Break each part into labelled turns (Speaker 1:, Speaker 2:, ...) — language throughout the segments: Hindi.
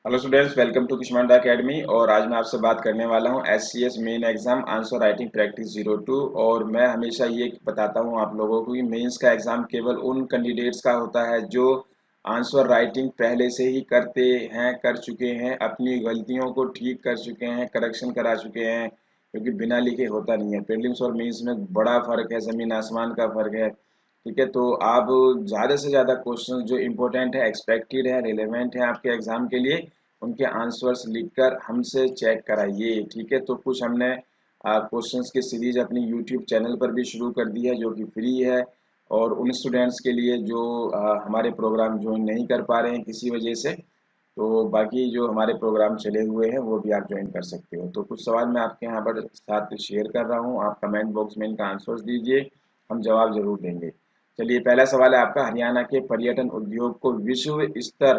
Speaker 1: Hello students, welcome to Kushmanda academy. और आज मैं आपसे बात करने वाला हूं SCS main exam answer writing practice 02। और मैं हमेशा ये बताता हूं आप लोगों को कि मेंस का एग्जाम केवल उन कैंडिडेट्स का होता है जो आंसर राइटिंग पहले से ही करते हैं, कर चुके हैं, अपनी गलतियों को ठीक कर चुके हैं, करेक्शन करा चुके हैं। क्योंकि बिना लिखे होता नहीं है। प्रीलिम्स और मेंस में बड़ा फर्क है, जमीन आसमान का फर्क है। ठीक है, तो आप ज़्यादा से ज़्यादा क्वेश्चन जो इम्पोर्टेंट है, एक्सपेक्टेड है, रिलेवेंट है आपके एग्जाम के लिए, उनके आंसर्स लिखकर हमसे चेक कराइए। ठीक है, तो कुछ हमने क्वेश्चंस की सीरीज अपनी यूट्यूब चैनल पर भी शुरू कर दी है जो कि फ्री है। और उन स्टूडेंट्स के लिए जो हमारे प्रोग्राम ज्वाइन नहीं कर पा रहे हैं किसी वजह से, तो बाकी जो हमारे प्रोग्राम चले हुए हैं वो भी आप ज्वाइन कर सकते हो। तो कुछ सवाल मैं आपके यहाँ पर साथ शेयर कर रहा हूँ, आप कमेंट बॉक्स में इनका आंसर्स दीजिए, हम जवाब जरूर देंगे। चलिए, पहला सवाल है आपका, हरियाणा के पर्यटन उद्योग को विश्व स्तर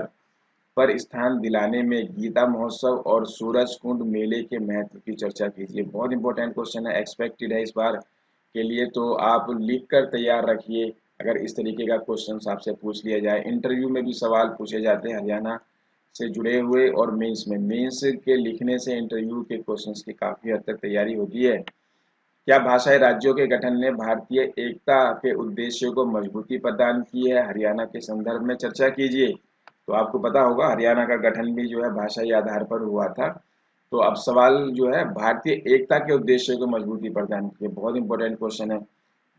Speaker 1: पर स्थान दिलाने में गीता महोत्सव और सूरज कुंड मेले के महत्व की चर्चा कीजिए। बहुत इंपॉर्टेंट क्वेश्चन है, एक्सपेक्टेड है इस बार के लिए, तो आप लिख कर तैयार रखिए। अगर इस तरीके का क्वेश्चन आपसे पूछ लिया जाए, इंटरव्यू में भी सवाल पूछे जाते हैं हरियाणा से जुड़े हुए, और मेंस के लिखने से इंटरव्यू के क्वेश्चंस की काफ़ी हद तक तैयारी होती है। क्या भाषाई राज्यों के गठन ने भारतीय एकता के उद्देश्यों को मजबूती प्रदान की है? हरियाणा के संदर्भ में चर्चा कीजिए। तो आपको पता होगा हरियाणा का गठन भी जो है भाषाई आधार पर हुआ था। तो अब सवाल जो है, भारतीय एकता के उद्देश्यों को मजबूती प्रदान की है। बहुत इंपॉर्टेंट क्वेश्चन है,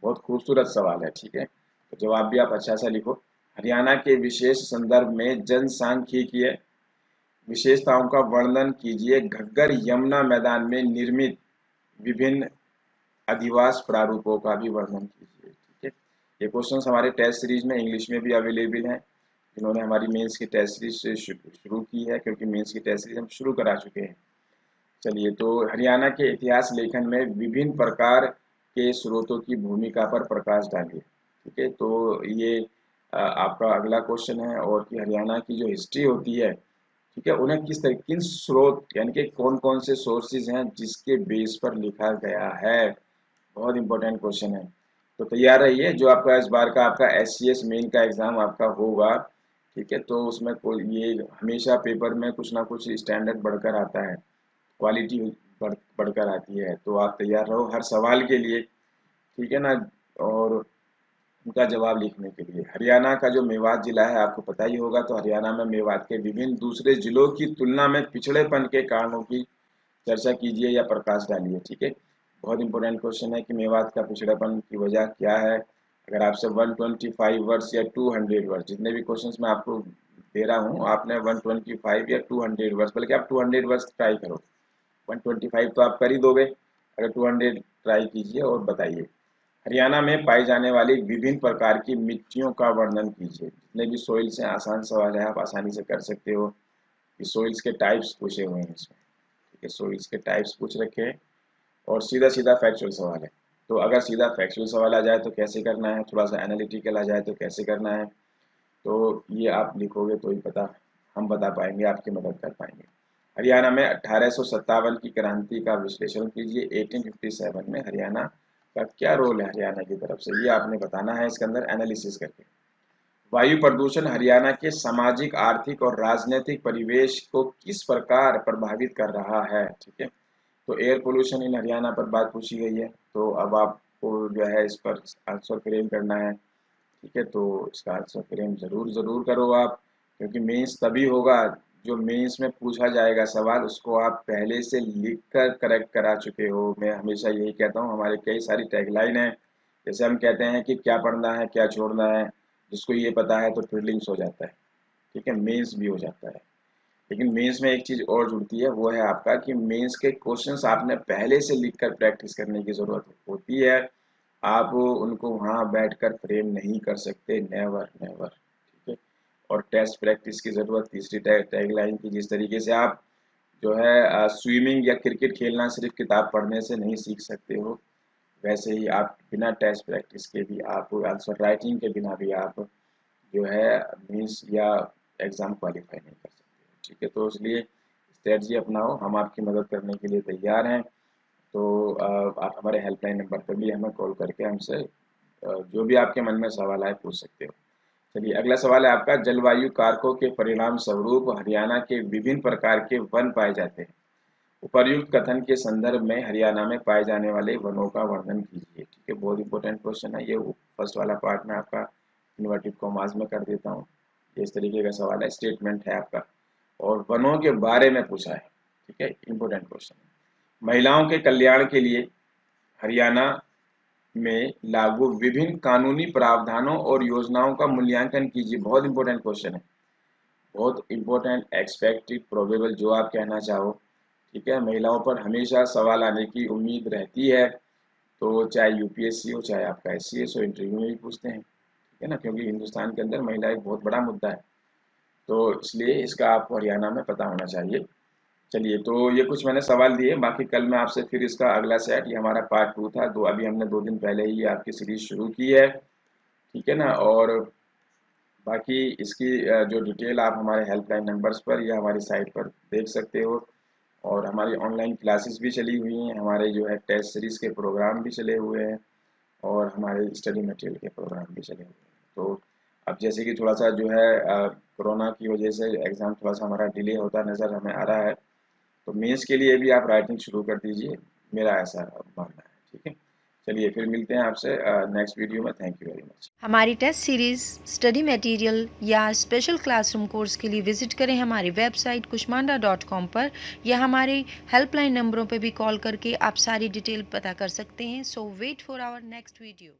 Speaker 1: बहुत खूबसूरत सवाल है। ठीक है, तो जवाब भी आप अच्छा सा लिखो। हरियाणा के विशेष संदर्भ में जनसांख्यिकीय विशेषताओं का वर्णन कीजिए। घग्गर यमुना मैदान में निर्मित विभिन्न अधिवास प्रारूपों का भी वर्णन कीजिए। ठीक है, ये क्वेश्चंस हमारे टेस्ट सीरीज में इंग्लिश में भी अवेलेबल हैं, जिन्होंने हमारी मेंस की टेस्ट सीरीज से शुरू की है, क्योंकि मेंस की टेस्ट सीरीज हम शुरू करा चुके हैं। चलिए, तो हरियाणा के इतिहास लेखन में विभिन्न प्रकार के स्रोतों की भूमिका पर प्रकाश डालिए। ठीक है, तो ये आपका अगला क्वेश्चन है, और कि हरियाणा की जो हिस्ट्री होती है, ठीक है, उन्हें किन स्रोत यानी कि कौन कौन से सोर्सेज हैं जिसके बेस पर लिखा गया है। बहुत इंपॉर्टेंट क्वेश्चन है, तो तैयार रहिए। जो आपका इस बार का आपका एससीएस मेन का एग्जाम आपका होगा, ठीक है, तो उसमें कोई ये हमेशा पेपर में कुछ ना कुछ स्टैंडर्ड बढ़कर आता है, क्वालिटी बढ़कर आती है। तो आप तैयार रहो हर सवाल के लिए, ठीक है ना। और उनका जवाब लिखने के लिए, हरियाणा का जो मेवात जिला है आपको पता ही होगा, तो हरियाणा में मेवात के विभिन्न दूसरे जिलों की तुलना में पिछड़ेपन के कारणों की चर्चा कीजिए या प्रकाश डालिए। ठीक है, बहुत इंपॉर्टेंट क्वेश्चन है कि मेवात का पिछड़ेपन की वजह क्या है। अगर आपसे 125 वर्ड्स या 200 वर्ड्स, जितने भी क्वेश्चंस मैं आपको दे रहा हूँ, आपने 125 या 200 वर्ड्स, बल्कि आप 200 वर्ड्स ट्राई करो। 125 तो आप कर ही दोगे, अगर 200 ट्राई कीजिए और बताइए। हरियाणा में पाई जाने वाली विभिन्न प्रकार की मिट्टियों का वर्णन कीजिए। जितने भी सोइल से, आसान सवाल है, आप आसानी से कर सकते हो। कि सोइल्स के टाइप्स पूछे हुए हैं इसमें, ठीक है, सोइल्स के टाइप्स पूछ रखे हैं। और सीधा सीधा फैक्चुअल सवाल है। तो अगर सीधा फैक्चुअल सवाल आ जाए तो कैसे करना है, थोड़ा सा एनालिटिकल आ जाए तो कैसे करना है, तो ये आप लिखोगे तो ही पता, हम बता पाएंगे, आपकी मदद कर पाएंगे। हरियाणा में 1857 की क्रांति का विश्लेषण कीजिए। 1857 में हरियाणा का क्या रोल है हरियाणा की तरफ से, ये आपने बताना है इसके अंदर एनालिसिस करके। वायु प्रदूषण हरियाणा के सामाजिक, आर्थिक और राजनीतिक परिवेश को किस प्रकार प्रभावित कर रहा है। ठीक है, तो एयर पोल्यूशन इन हरियाणा पर बात पूछी गई है। तो अब आपको जो है इस पर आंसर फ्रेम करना है। ठीक है, तो इसका आंसर फ्रेम जरूर जरूर करो आप, क्योंकि मेंस तभी होगा जो मेंस में पूछा जाएगा सवाल उसको आप पहले से लिख कर करेक्ट करा चुके हो। मैं हमेशा यही कहता हूँ, हमारे कई सारी टैगलाइन है, जैसे हम कहते हैं कि क्या पढ़ना है क्या छोड़ना है, जिसको ये पता है तो प्रीलिम्स हो जाता है, ठीक है, मेंस भी हो जाता है। लेकिन मेंस में एक चीज़ और जुड़ती है, वो है आपका कि मेंस के क्वेश्चंस आपने पहले से लिखकर प्रैक्टिस करने की ज़रूरत होती है। आप उनको वहाँ बैठकर फ्रेम नहीं कर सकते, नेवर नेवर। ठीक है, और टेस्ट प्रैक्टिस की ज़रूरत, तीसरी टैगलाइन की, जिस तरीके से आप जो है स्विमिंग या क्रिकेट खेलना सिर्फ किताब पढ़ने से नहीं सीख सकते हो, वैसे ही आप बिना टेस्ट प्रैक्टिस के भी, आप आंसर राइटिंग के बिना भी आप जो है मीन्स या एग्ज़ाम क्वालिफाई नहीं कर सकते। ठीक है, तो इसलिए स्ट्रेटजी अपनाओ, हम आपकी मदद करने के लिए तैयार हैं। तो आप हमारे हेल्पलाइन नंबर पर भी हमें कॉल करके हमसे जो भी आपके मन में सवाल आए पूछ सकते हो। चलिए अगला सवाल है आपका, जलवायु कारकों के परिणाम स्वरूप हरियाणा के विभिन्न प्रकार के वन पाए जाते हैं। उपर्युक्त कथन के संदर्भ में हरियाणा में पाए जाने वाले वनों का वर्णन कीजिए। ठीक है, बहुत इंपॉर्टेंट क्वेश्चन है ये। फर्स्ट वाला पार्ट में आपका इन्वर्टेड कॉमास में कर देता हूँ। ये इस तरीके का सवाल है, स्टेटमेंट है आपका और वनों के बारे में पूछा है। ठीक है, इंपॉर्टेंट क्वेश्चन है। महिलाओं के कल्याण के लिए हरियाणा में लागू विभिन्न कानूनी प्रावधानों और योजनाओं का मूल्यांकन कीजिए। बहुत इंपॉर्टेंट क्वेश्चन है, बहुत इंपॉर्टेंट, एक्सपेक्टेड, प्रोबेबल, जो आप कहना चाहो। ठीक है, महिलाओं पर हमेशा सवाल आने की उम्मीद रहती है, तो चाहे यूपीएससी हो चाहे आपका एससीएस हो, इंटरव्यू में भी पूछते हैं। ठीक है ना, क्योंकि हिंदुस्तान के अंदर महिला एक बहुत बड़ा मुद्दा है, तो इसलिए इसका आपको हरियाणा में पता होना चाहिए। चलिए, तो ये कुछ मैंने सवाल दिए, बाकी कल मैं आपसे फिर इसका अगला सेट, ये हमारा पार्ट 2 था, दो अभी हमने 2 दिन पहले ही आपकी सीरीज शुरू की है। ठीक है ना, और बाकी इसकी जो डिटेल आप हमारे हेल्पलाइन नंबर्स पर या हमारी साइट पर देख सकते हो। और हमारी ऑनलाइन क्लासेस भी चली हुई हैं, हमारे जो है टेस्ट सीरीज़ के प्रोग्राम भी चले हुए हैं और हमारे स्टडी मटेरियल के प्रोग्राम भी चले हुए हैं। तो अब जैसे कि थोड़ा सा जो है कोरोना की वजह से एग्ज़ाम थोड़ा सा हमारा डिले होता नज़र हमें आ रहा है, तो मेंस के लिए भी आप राइटिंग शुरू कर दीजिए, मेरा ऐसा मानना है। ठीक है, चलिए फिर मिलते हैं आपसे नेक्स्ट वीडियो में। Thank you very much.
Speaker 2: हमारी टेस्ट सीरीज़, स्टडी मटेरियल या स्पेशल क्लासरूम कोर्स के लिए विजिट करें हमारी वेबसाइट kushmanda.com पर, या हमारे हेल्पलाइन नंबरों पर भी कॉल करके आप सारी डिटेल पता कर सकते हैं। So wait for our next video.